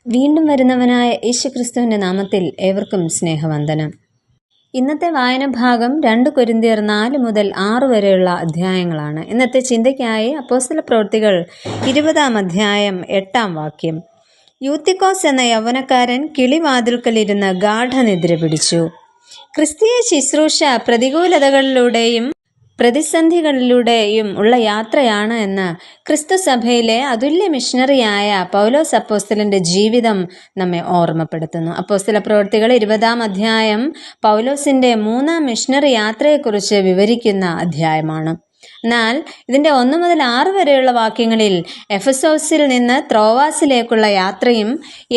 വീണ്ടും വരുന്നവനായ യേശുക്രിസ്തുവിൻ്റെ നാമത്തിൽ ഏവർക്കും സ്നേഹവന്ദനം. ഇന്നത്തെ വായന ഭാഗം 2 കൊരിന്ത്യർ 4 മുതൽ 6 വരെയുള്ള അധ്യായങ്ങളാണ്. ഇന്നത്തെ ചിന്തയ്ക്കായി അപ്പോസ്തലപ്രവൃത്തികൾ 20-ാം അധ്യായം 8-ാം വാക്യം. യൂത്തിക്കോസ് എന്ന യൗവനക്കാരൻ കിളിവാതിൽക്കലിരുന്ന് ഗാഠനിദ്ര പിടിച്ചു. ക്രിസ്തീയ ശുശ്രൂഷ പ്രതികൂലതകളിലൂടെയും പ്രതിസന്ധികളിലൂടെയും ഉള്ള യാത്രയാണ് എന്ന് ക്രിസ്തു സഭയിലെ അതുല്യ മിഷണറിയായ പൗലോസ് അപ്പോസ്തലന്റെ ജീവിതം നമ്മെ ഓർമ്മപ്പെടുത്തുന്നു. അപ്പോസ്തല പ്രവൃത്തികൾ 20-ാം അധ്യായം പൗലോസിന്റെ 3-ാം മിഷണറി യാത്രയെക്കുറിച്ച് വിവരിക്കുന്ന അധ്യായമാണ്. എന്നാൽ ഇതിൻ്റെ 1 മുതൽ 6 വരെയുള്ള വാക്യങ്ങളിൽ എഫെസോസിൽ നിന്ന് ത്രോവാസിലേക്കുള്ള യാത്രയും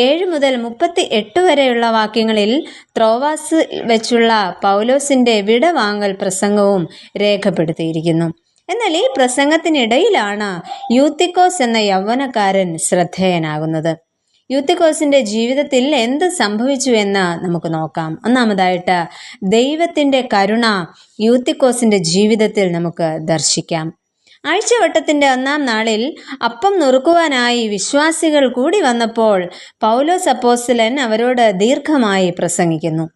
7 മുതൽ 38 വരെയുള്ള വാക്യങ്ങളിൽ ത്രോവാസ് വെച്ചുള്ള പൗലോസിൻ്റെ വിടവാങ്ങൽ പ്രസംഗവും രേഖപ്പെടുത്തിയിരിക്കുന്നു. എന്നാൽ ഈ പ്രസംഗത്തിനിടയിലാണ് യൂത്തിക്കോസ് എന്ന യൗവനക്കാരൻ ശ്രദ്ധേയനാകുന്നത്. യൂത്തിക്കോസിന്റെ ജീവിതത്തിൽ എന്ത് സംഭവിച്ചു എന്ന് നമുക്ക് നോക്കാം. ഒന്നാമതായിട്ട് ദൈവത്തിൻ്റെ കരുണ യൂത്തിക്കോസിന്റെ ജീവിതത്തിൽ നമുക്ക് ദർശിക്കാം. ആഴ്ചവട്ടത്തിന്റെ 1-ാം നാളിൽ അപ്പം നുറുക്കുവാനായി വിശ്വാസികൾ കൂടി വന്നപ്പോൾ പൗലോസ് അപ്പോസ്തലൻ അവരോട് ദീർഘമായി പ്രസംഗിക്കുന്നു.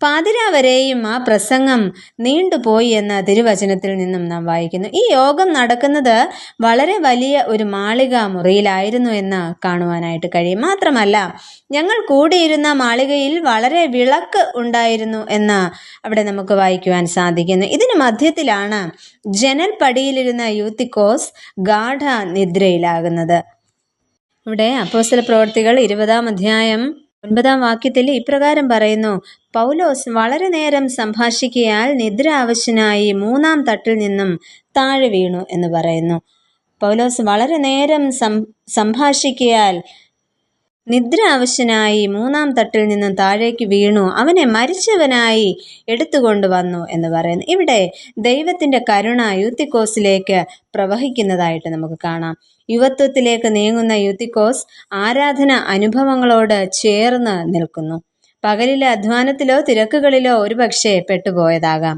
പാതിരാ വരെയും ആ പ്രസംഗം നീണ്ടുപോയി എന്ന തിരുവചനത്തിൽ നിന്നും നാം വായിക്കുന്നു. ഈ യോഗം നടക്കുന്നത് വളരെ വലിയ ഒരു മാളിക മുറിയിലായിരുന്നു എന്ന് കാണുവാനായിട്ട് കഴിയും. മാത്രമല്ല, ഞങ്ങൾ കൂടിയിരുന്ന മാളികയിൽ വളരെ വിളക്ക് ഉണ്ടായിരുന്നു എന്ന് അവിടെ നമുക്ക് വായിക്കുവാൻ സാധിക്കുന്നു. ഇതിന് മധ്യത്തിലാണ് ജനൽപ്പടിയിലിരുന്ന യൂത്തിക്കോസ് ഗാഠ നിദ്രയിലാകുന്നത്. ഇവിടെ അപ്പോസ്തല പ്രവൃത്തികൾ 20-ാം അധ്യായം 9-ാം വാക്യത്തിൽ ഇപ്രകാരം പറയുന്നു: പൗലോസ് വളരെ നേരം സംഭാഷിക്കയാൽ നിദ്രാവശനായി 3-ാം തട്ടിൽ നിന്നും താഴെ വീണു എന്ന് പറയുന്നു. പൗലോസ് വളരെ നേരം സംഭാഷിക്കയാൽ നിദ്രാവശനായി 3-ാം തട്ടിൽ നിന്നും താഴേക്ക് വീണു, അവനെ മരിച്ചവനായി എടുത്തുകൊണ്ടുവന്നു എന്ന് പറയുന്നു. ഇവിടെ ദൈവത്തിൻ്റെ കരുണ യൂത്തിക്കോസിലേക്ക് പ്രവഹിക്കുന്നതായിട്ട് നമുക്ക് കാണാം. യുവത്വത്തിലേക്ക് നീങ്ങുന്ന യൂത്തിക്കോസ് ആരാധന അനുഭവങ്ങളോട് ചേർന്ന് നിൽക്കുന്നു. പകലിലെ അധ്വാനത്തിലോ തിരക്കുകളിലോ ഒരുപക്ഷെ പെട്ടുപോയതാകാം.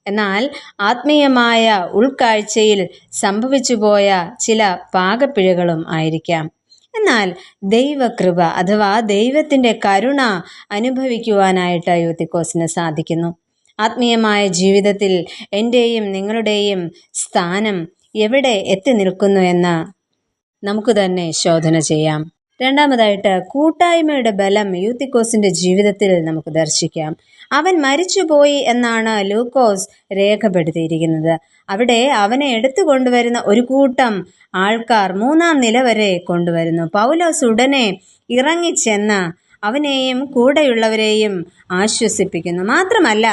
എന്നാൽ ആത്മീയമായ ഉൾക്കാഴ്ചയിൽ സംഭവിച്ചുപോയ ചില പാകപ്പിഴകളും ആയിരിക്കാം. എന്നാൽ ദൈവകൃപ അഥവാ ദൈവത്തിൻ്റെ കരുണ അനുഭവിക്കുവാനായിട്ട് യൂത്തിക്കോസിന് സാധിക്കുന്നു. ആത്മീയമായ ജീവിതത്തിൽ എൻ്റെയും നിങ്ങളുടെയും സ്ഥാനം എവിടെ എത്തി നിൽക്കുന്നു എന്ന് നമുക്ക് തന്നെ ശോധന ചെയ്യാം. രണ്ടാമതായിട്ട് കൂട്ടായ്മയുടെ ബലം യൂത്തിക്കോസിന്റെ ജീവിതത്തിൽ നമുക്ക് ദർശിക്കാം. അവൻ മരിച്ചുപോയി എന്നാണ് ലൂക്കോസ് രേഖപ്പെടുത്തിയിരിക്കുന്നത്. അവിടെ അവനെ എടുത്തു കൊണ്ടുവരുന്ന ഒരു കൂട്ടം ആൾക്കാർ 3-ാം നില വരെ കൊണ്ടുവരുന്നു. പൗലോസ് ഉടനെ ഇറങ്ങിച്ചെന്ന് അവനെയും കൂടെയുള്ളവരെയും ആശ്വസിപ്പിക്കുന്നു. മാത്രമല്ല,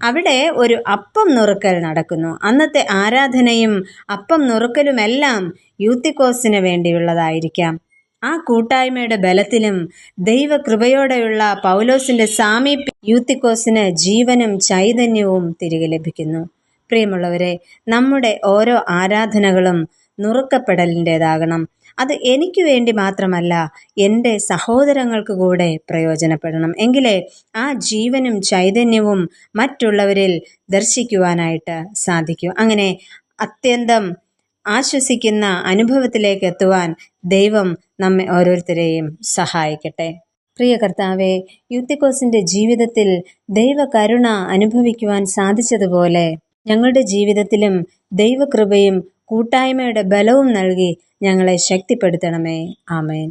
അവിടെ ഒരു അപ്പം നുറുക്കൽ നടക്കുന്നു. അന്നത്തെ ആരാധനയും അപ്പം നുറുക്കലുമെല്ലാം യൂത്തിക്കോസിന് വേണ്ടിയുള്ളതായിരിക്കാം. ആ കൂട്ടായ്മയുടെ ബലത്തിലും ദൈവകൃപയോടെയുള്ള പൗലോസിന്റെ സാമീപ്യം യൂത്തിക്കോസിന് ജീവനും ചൈതന്യവും തിരികെ ലഭിക്കുന്നു. പ്രിയമുള്ളവരെ, നമ്മുടെ ഓരോ ആരാധനകളും നുറുക്കപ്പെടലിൻ്റെതാകണം. അത് എനിക്ക് വേണ്ടി മാത്രമല്ല, എൻ്റെ സഹോദരങ്ങൾക്ക് കൂടെ പ്രയോജനപ്പെടണം. എങ്കിലേ ആ ജീവനും ചൈതന്യവും മറ്റുള്ളവരിൽ ദർശിക്കുവാനായിട്ട് സാധിക്കൂ. അങ്ങനെ അത്യന്തം ആശ്വസിക്കുന്ന അനുഭവത്തിലേക്ക് എത്തുവാൻ ദൈവം നമ്മെ ഓരോരുത്തരെയും സഹായിക്കട്ടെ. പ്രിയ കർത്താവേ, യൂത്തിക്കോസിന്റെ ജീവിതത്തിൽ ദൈവകരുണ അനുഭവിക്കുവാൻ സാധിച്ചതുപോലെ ഞങ്ങളുടെ ജീവിതത്തിലും ദൈവകൃപയും കൂട്ടായ്മയുടെ ബലവും നൽകി ഞങ്ങളെ ശക്തിപ്പെടുത്തണമേ. ആമേൻ.